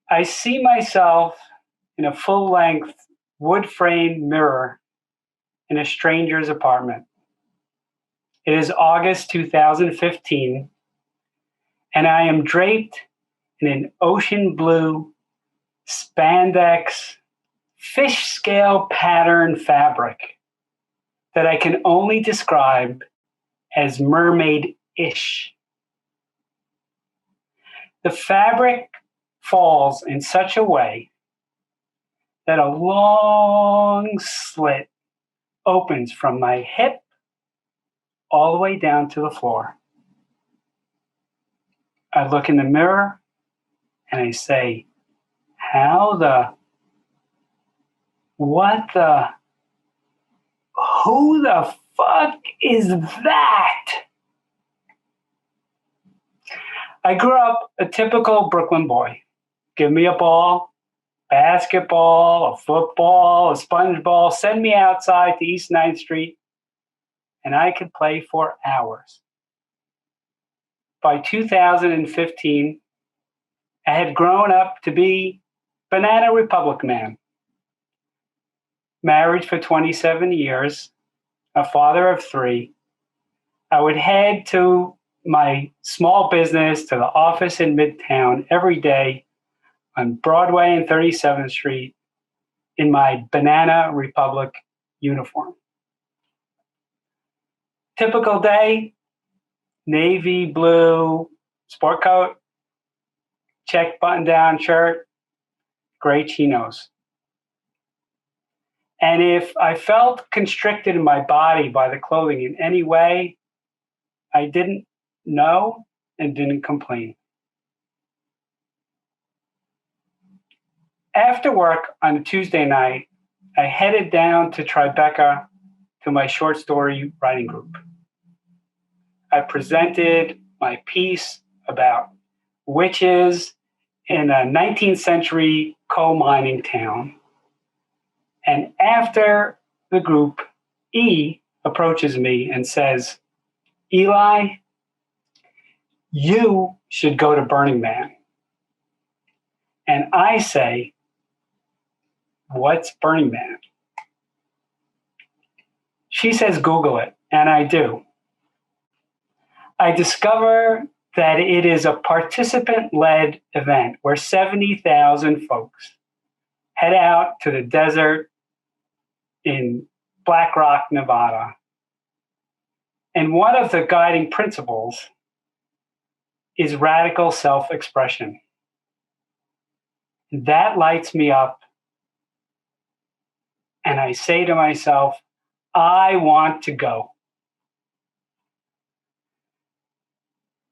I see myself in a full-length wood-framed mirror in a stranger's apartment. It is August 2015, and I am draped in an ocean blue spandex fish scale pattern fabric that I can only describe as mermaid-ish. The fabric falls in such a way that a long slit opens from my hip all the way down to the floor. I look in the mirror and I say, who the fuck is that? I grew up a typical Brooklyn boy. Give me a ball, basketball, a football, a sponge ball, send me outside to East 9th Street, and I could play for hours. By 2015, I had grown up to be Banana Republic man. Married for 27 years, a father of 3. I would head to my small business, to the office in Midtown every day on Broadway and 37th Street in my Banana Republic uniform. Typical day, navy blue sport coat, check button-down shirt, gray chinos. And if I felt constricted in my body by the clothing in any way, I didn't know and didn't complain. After work on a Tuesday night, I headed down to Tribeca to my short story writing group. I presented my piece about witches in a 19th century coal mining town. And after the group, E approaches me and says, Eli, you should go to Burning Man. And I say, what's Burning Man? She says, Google it, and I do. I discover that it is a participant-led event where 70,000 folks head out to the desert in Black Rock, Nevada. And one of the guiding principles is radical self-expression. That lights me up. And I say to myself, I want to go.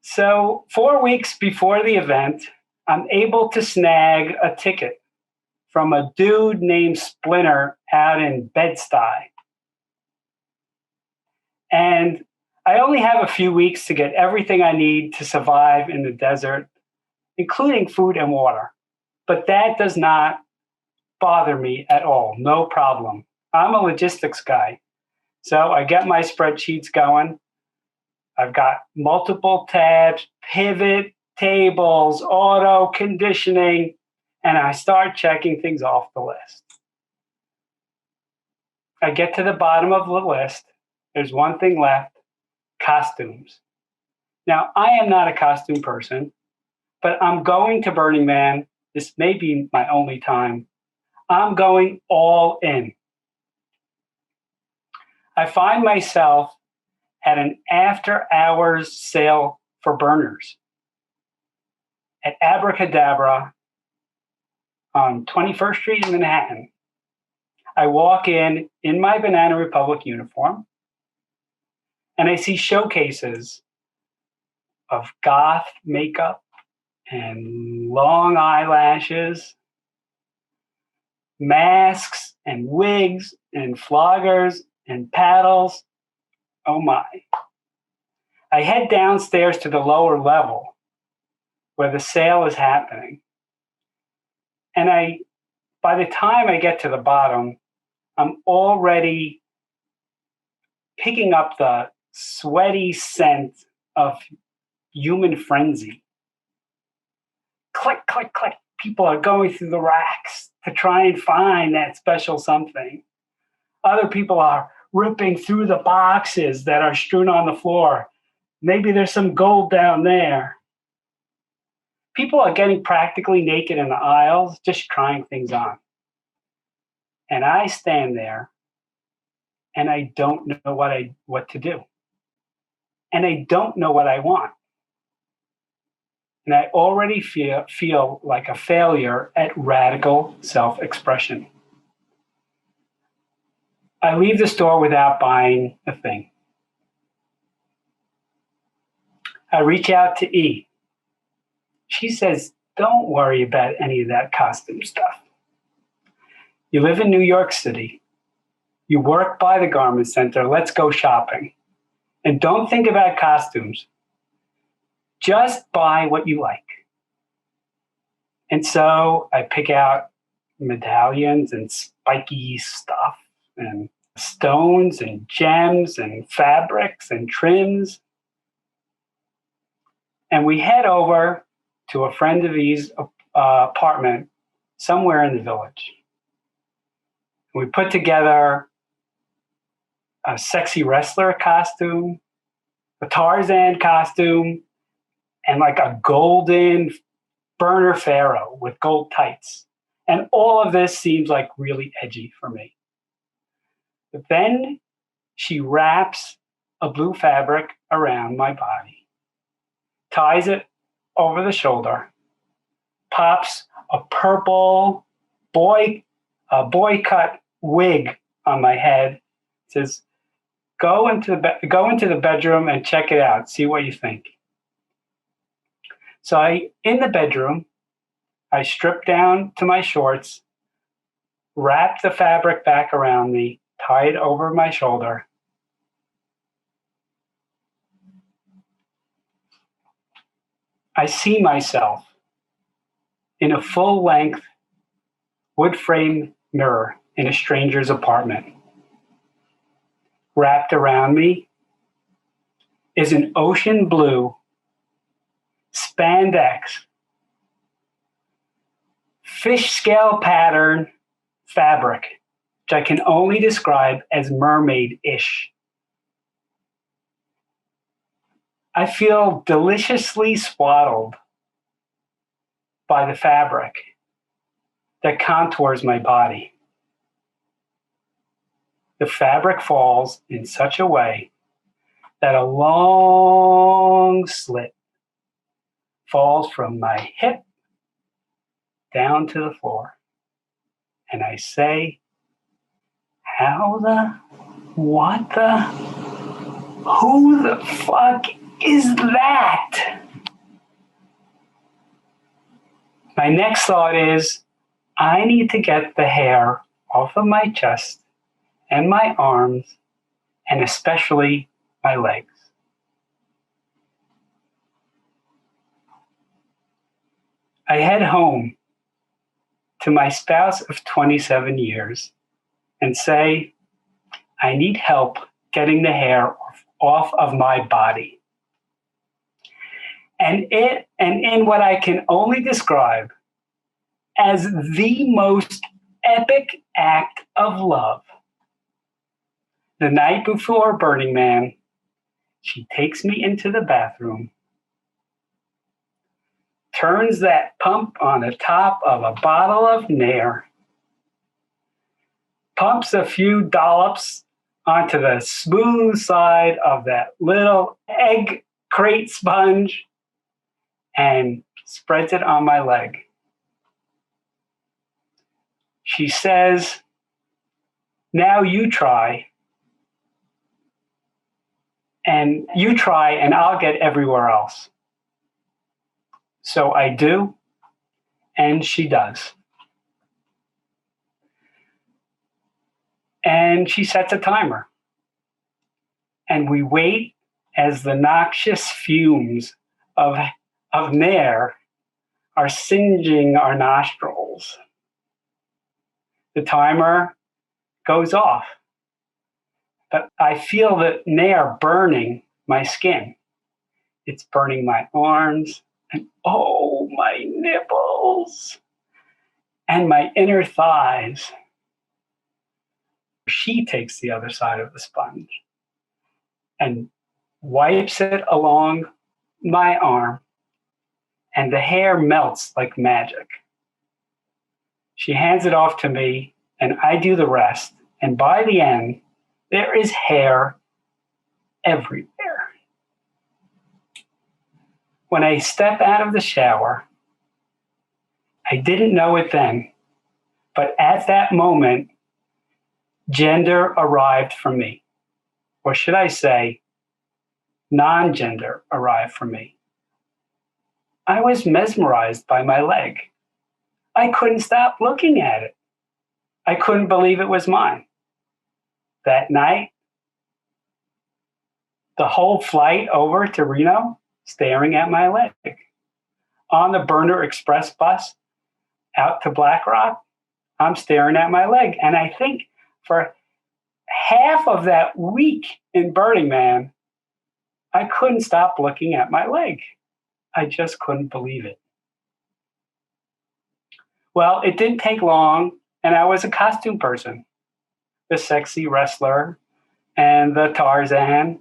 So 4 weeks before the event, I'm able to snag a ticket from a dude named Splinter out in Bed-Stuy. And I only have a few weeks to get everything I need to survive in the desert, including food and water. But that does not bother me at all. No problem. I'm a logistics guy. So I get my spreadsheets going. I've got multiple tabs, pivot tables, auto conditioning, and I start checking things off the list. I get to the bottom of the list. There's one thing left, costumes. Now, I am not a costume person, but I'm going to Burning Man. This may be my only time. I'm going all in. I find myself at an after-hours sale for burners at Abracadabra on 21st Street in Manhattan. I walk in my Banana Republic uniform, and I see showcases of goth makeup and long eyelashes, masks and wigs and floggers and paddles. Oh my. I head downstairs to the lower level where the sale is happening. And by the time I get to the bottom, I'm already picking up the sweaty scent of human frenzy. Click, click, click. People are going through the racks to try and find that special something. Other people are ripping through the boxes that are strewn on the floor. Maybe there's some gold down there. People are getting practically naked in the aisles, just trying things on. And I stand there and I don't know what to do. And I don't know what I want. And I already feel like a failure at radical self-expression. I leave the store without buying a thing. I reach out to E. She says, don't worry about any of that costume stuff. You live in New York City. You work by the garment center. Let's go shopping. And don't think about costumes. Just buy what you like. And so I pick out medallions and spiky stuff and stones and gems and fabrics and trims. And we head over to a friend of E's apartment somewhere in the village. We put together a sexy wrestler costume, a Tarzan costume, and like a golden burner pharaoh with gold tights. And all of this seems like really edgy for me. But then she wraps a blue fabric around my body, ties it over the shoulder, pops a purple boy cut wig on my head, says, go into the bedroom and check it out, see what you think. So in the bedroom, I strip down to my shorts, wrap the fabric back around me, tie it over my shoulder. I see myself in a full-length wood frame mirror in a stranger's apartment. Wrapped around me is an ocean blue spandex fish scale pattern fabric, which I can only describe as mermaid-ish. I feel deliciously swaddled by the fabric that contours my body. The fabric falls in such a way that a long slit falls from my hip down to the floor. And I say, who the fuck is that? My next thought is, I need to get the hair off of my chest and my arms, and especially my legs. I head home to my spouse of 27 years and say, I need help getting the hair off of my body. And in what I can only describe as the most epic act of love, the night before Burning Man, she takes me into the bathroom, turns that pump on the top of a bottle of Nair, pumps a few dollops onto the smooth side of that little egg crate sponge, and spreads it on my leg. She says, now you try, and I'll get everywhere else. So I do, and she does. And she sets a timer. And we wait as the noxious fumes of Nair are singeing our nostrils. The timer goes off, but I feel the Nair burning my skin. It's burning my arms and my nipples. and my inner thighs. She takes the other side of the sponge and wipes it along my arm, and the hair melts like magic. She hands it off to me, and I do the rest. And by the end, there is hair everywhere. When I step out of the shower, I didn't know it then, but at that moment, gender arrived for me. Or should I say, non-gender arrived for me. I was mesmerized by my leg. I couldn't stop looking at it. I couldn't believe it was mine. That night, the whole flight over to Reno, staring at my leg. On the Burner Express bus out to Black Rock, I'm staring at my leg. And I think for half of that week in Burning Man, I couldn't stop looking at my leg. I just couldn't believe it. Well, it didn't take long, and I was a costume person. The sexy wrestler, and the Tarzan,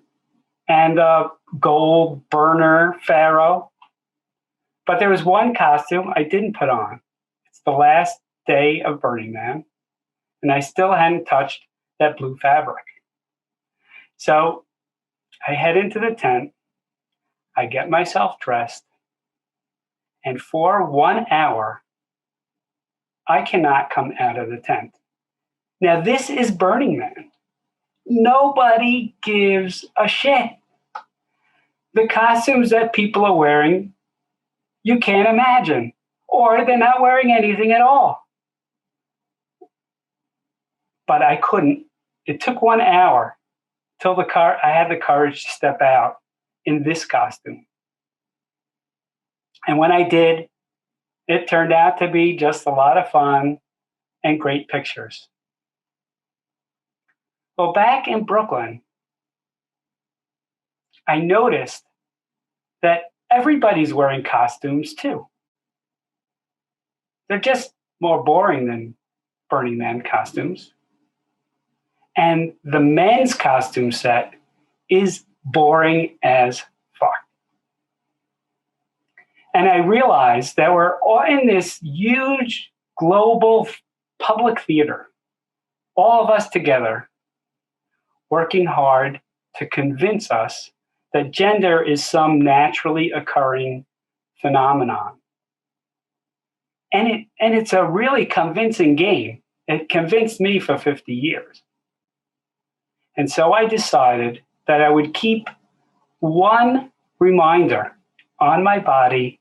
and the gold burner pharaoh. But there was one costume I didn't put on. It's the last day of Burning Man, and I still hadn't touched that blue fabric. So I head into the tent, I get myself dressed, and for 1 hour, I cannot come out of the tent. Now, this is Burning Man. Nobody gives a shit. The costumes that people are wearing, you can't imagine, or they're not wearing anything at all. But I couldn't. It took 1 hour till I had the courage to step out in this costume. And when I did, it turned out to be just a lot of fun and great pictures. Well, back in Brooklyn, I noticed that everybody's wearing costumes too. They're just more boring than Burning Man costumes. And the men's costume set is boring as fuck. And I realized that we're all in this huge global public theater, all of us together, working hard to convince us that gender is some naturally occurring phenomenon. And it's a really convincing game. It convinced me for 50 years. And so I decided that I would keep one reminder on my body,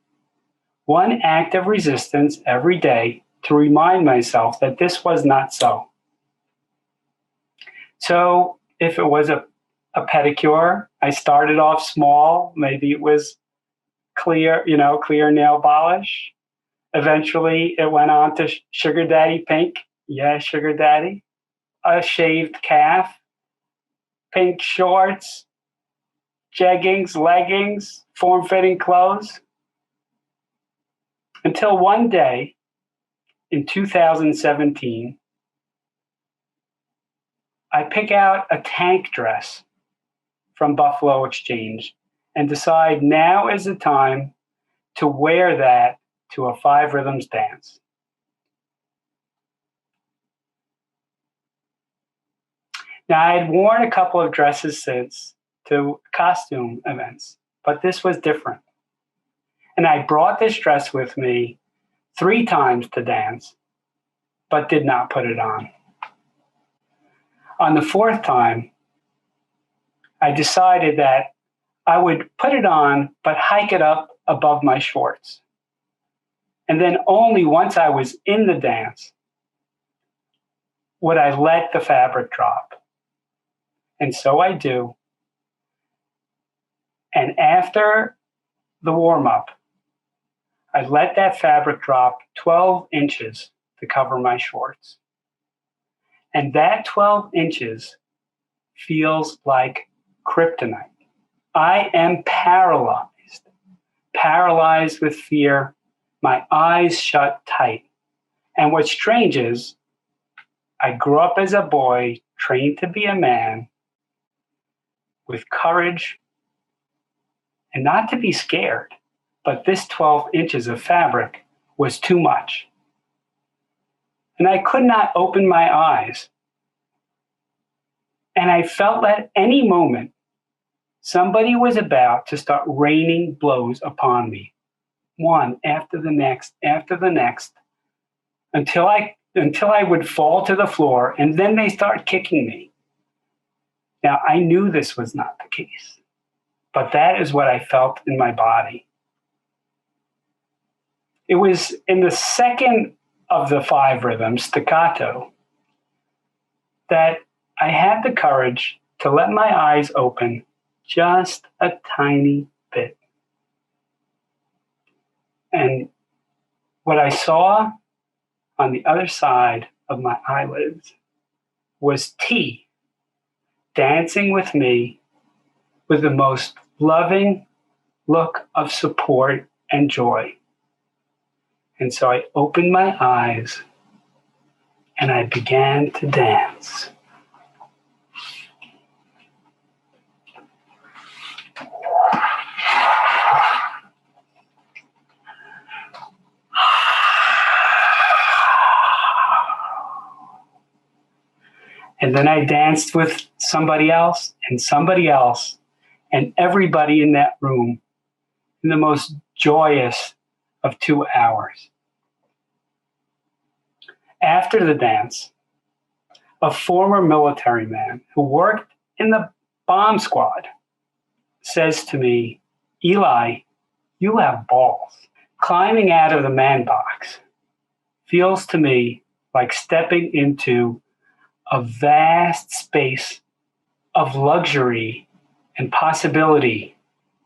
one act of resistance every day to remind myself that this was not so. So if it was a pedicure, I started off small. Maybe it was clear nail polish. Eventually it went on to sugar daddy pink. Yeah, sugar daddy. A shaved calf, pink shorts, jeggings, leggings, form-fitting clothes. Until one day in 2017, I pick out a tank dress from Buffalo Exchange and decide now is the time to wear that to a 5 Rhythms dance. Now, I had worn a couple of dresses since to costume events, but this was different. And I brought this dress with me 3 times to dance, but did not put it on. On the 4th time, I decided that I would put it on, but hike it up above my shorts. And then only once I was in the dance would I let the fabric drop. And so I do. And after the warm-up, I let that fabric drop 12 inches to cover my shorts. And that 12 inches feels like kryptonite. I am paralyzed with fear, my eyes shut tight. And what's strange is I grew up as a boy, trained to be a man, with courage and not to be scared. But this 12 inches of fabric was too much. And I could not open my eyes. And I felt at any moment somebody was about to start raining blows upon me, one after the next, until I would fall to the floor, and then they start kicking me. Now, I knew this was not the case, but that is what I felt in my body. It was in the second of the 5 rhythms, staccato, that I had the courage to let my eyes open just a tiny bit. And what I saw on the other side of my eyelids was T dancing with me with the most loving look of support and joy. And so I opened my eyes and I began to dance. And then I danced with somebody else, and everybody in that room in the most joyous of 2 hours. After the dance, a former military man who worked in the bomb squad says to me, "Eli, you have balls." Climbing out of the man box feels to me like stepping into a vast space of luxury and possibility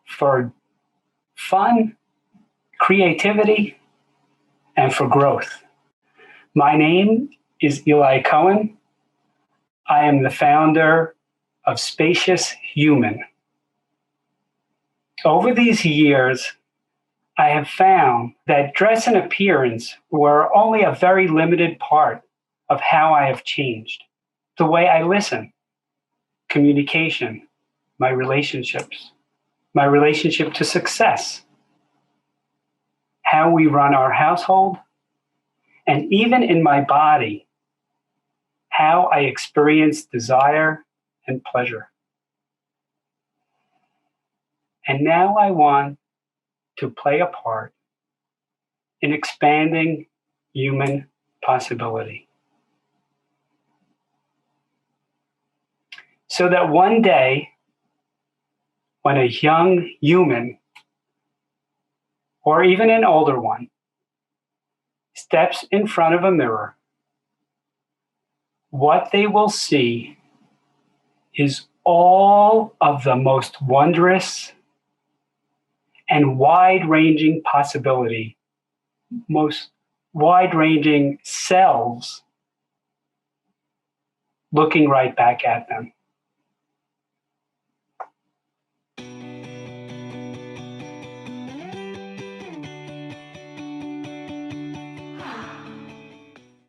for fun, creativity, and for growth. My name is Eli Cohen. I am the founder of Spacious Human. Over these years, I have found that dress and appearance were only a very limited part of how I have changed. The way I listen, communication, my relationships, my relationship to success, how we run our household, and even in my body, how I experience desire and pleasure. And now I want to play a part in expanding human possibility. So that one day, when a young human, or even an older one, steps in front of a mirror, what they will see is all of the most wondrous and wide-ranging possibility, most wide-ranging selves looking right back at them.